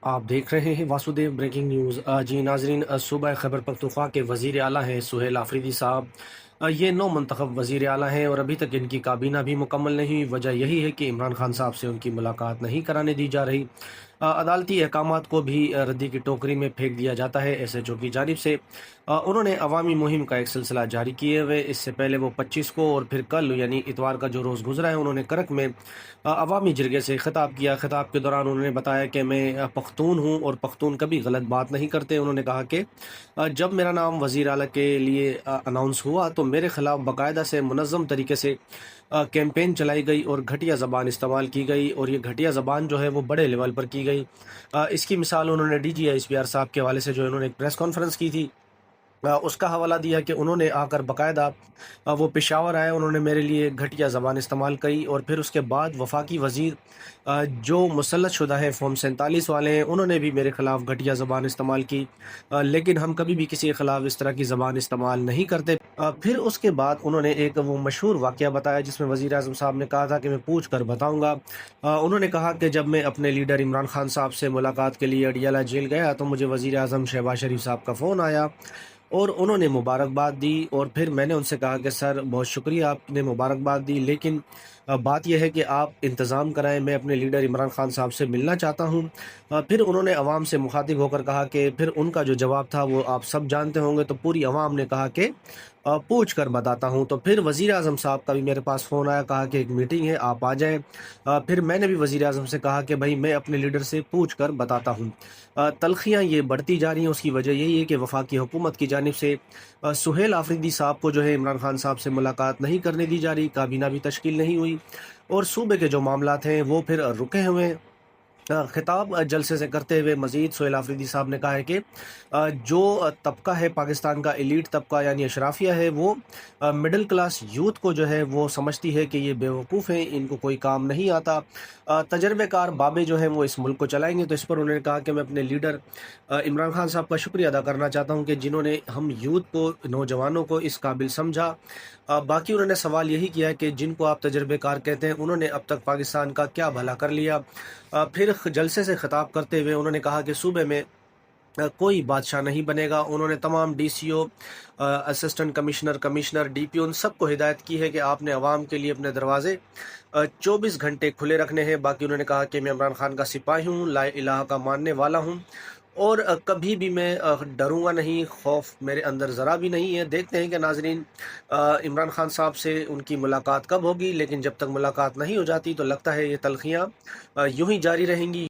आप देख रहे हैं वासुदेव ब्रेकिंग न्यूज़। जी नाजरीन, सूबा खैबर पख्तूनख्वा के वज़ीर आला हैं सुहेल आफरीदी साहब। ये नौ मंतखब वज़ीर आला हैं और अभी तक इनकी काबीना भी मुकम्मल नहीं हुई। वजह यही है कि इमरान खान साहब से उनकी मुलाकात नहीं कराने दी जा रही। अदालती अहकामात को भी रद्दी की टोकरी में फेंक दिया जाता है। SHO की जानिब से उन्होंने अवामी मुहिम का एक सिलसिला जारी किए हुए। इससे पहले वो 25 को और फिर कल यानी इतवार का जो रोज़ गुजरा है, उन्होंने करक में अवामी जरगे से ख़िताब किया। ख़िताब के दौरान उन्होंने बताया कि मैं पख्तून हूँ और पख्तून कभी गलत बात नहीं करते। उन्होंने कहा कि जब मेरा नाम वज़ीर आला के लिए अनाउंस हुआ तो मेरे ख़िलाफ़ बाकायदा से मुनज़्ज़म तरीके से कैंपेन चलाई गई और घटिया ज़बान इस्तेमाल की गई, और ये घटिया ज़बान जो है वो बड़े लेवल पर की गई। इसकी मिसाल उन्होंने DGI SPR साहब के हवाले से जो इन्होंने एक प्रेस कॉन्फ्रेंस की थी, उसका हवाला दिया कि उन्होंने आकर बाकायदा वो पेशावर आए, उन्होंने मेरे लिए घटिया ज़बान इस्तेमाल की, और फिर उसके बाद वफाकी वज़ीर जो मुसल्लत शुदा है फॉर्म 47 वाले हैं, उन्होंने भी मेरे ख़िलाफ़ घटिया ज़बान इस्तेमाल की। लेकिन हम कभी भी किसी के ख़िलाफ़ इस तरह की ज़बान इस्तेमाल नहीं करते। फिर उसके बाद उन्होंने एक वो मशहूर वाक़या बताया जिसमें वज़ीर आज़म साहब ने कहा था कि मैं पूछ कर बताऊँगा। उन्होंने कहा कि जब मैं अपने लीडर इमरान खान साहब से मुलाकात के लिए अडियाला जेल गया तो मुझे वज़ीर आज़म शहबाज शरीफ साहब का फ़ोन आया और उन्होंने मुबारकबाद दी, और फिर मैंने उनसे कहा कि सर बहुत शुक्रिया आपने मुबारकबाद दी, लेकिन बात यह है कि आप इंतज़ाम कराएं, मैं अपने लीडर इमरान खान साहब से मिलना चाहता हूं। फिर उन्होंने अवाम से मुखातिब होकर कहा कि फिर उनका जो जवाब था वो आप सब जानते होंगे, तो पूरी अवाम ने कहा कि पूछ कर बताता हूं। तो फिर वज़ीर आज़म साहब का भी मेरे पास फ़ोन आया, कहा कि एक मीटिंग है आप आ जाएं। फिर मैंने भी वज़ीर आज़म से कहा कि भाई मैं अपने लीडर से पूछ कर बताता हूं। तलखियाँ ये बढ़ती जा रही हैं, उसकी वजह यही है कि वफाकी हुकूमत की जानिब से सुहेल आफरीदी साहब को जो है इमरान खान साहब से मुलाकात नहीं करने दी जा रही, काबीना भी तश्कील नहीं हुई, और सूबे के जो मामलात हैं वो फिर रुके हुए हैं। खिताब जलसे से करते हुए मज़ीद सुहेल आफरीदी साहब ने कहा है कि जो तबका है पाकिस्तान का एलीट तबका यानी अशराफिया है, वो मिडिल क्लास यूथ को जो है वो समझती है कि ये बेवकूफ़ हैं, इनको कोई काम नहीं आता। तजर्बेकार बाबे जो हैं वो इस मुल्क को चलाएंगे। तो इस पर उन्होंने कहा कि मैं अपने लीडर इमरान खान साहब का शुक्रिया अदा करना चाहता हूँ कि जिन्होंने हम यूथ को, नौजवानों को इस काबिल समझा। बाकी उन्होंने सवाल यही किया है कि जिनको आप तजर्बेकार कहते हैं, उन्होंने अब तक पाकिस्तान का क्या भला कर लिया। फिर जलसे से खिताब करते हुए उन्होंने कहा कि सूबे में कोई बादशाह नहीं बनेगा। उन्होंने तमाम DCO, assistant commissioner, commissioner, DPO उन सबको हिदायत की है कि आपने अवाम के लिए अपने दरवाजे 24 घंटे खुले रखने हैं। बाकी उन्होंने कहा कि मैं इमरान खान का सिपाही हूँ, ला इलाहा का मानने वाला हूँ, और कभी भी मैं डरूंगा नहीं, खौफ मेरे अंदर ज़रा भी नहीं है। देखते हैं कि नाजरीन इमरान खान साहब से उनकी मुलाकात कब होगी, लेकिन जब तक मुलाकात नहीं हो जाती तो लगता है ये तलखियाँ यूं ही जारी रहेंगी।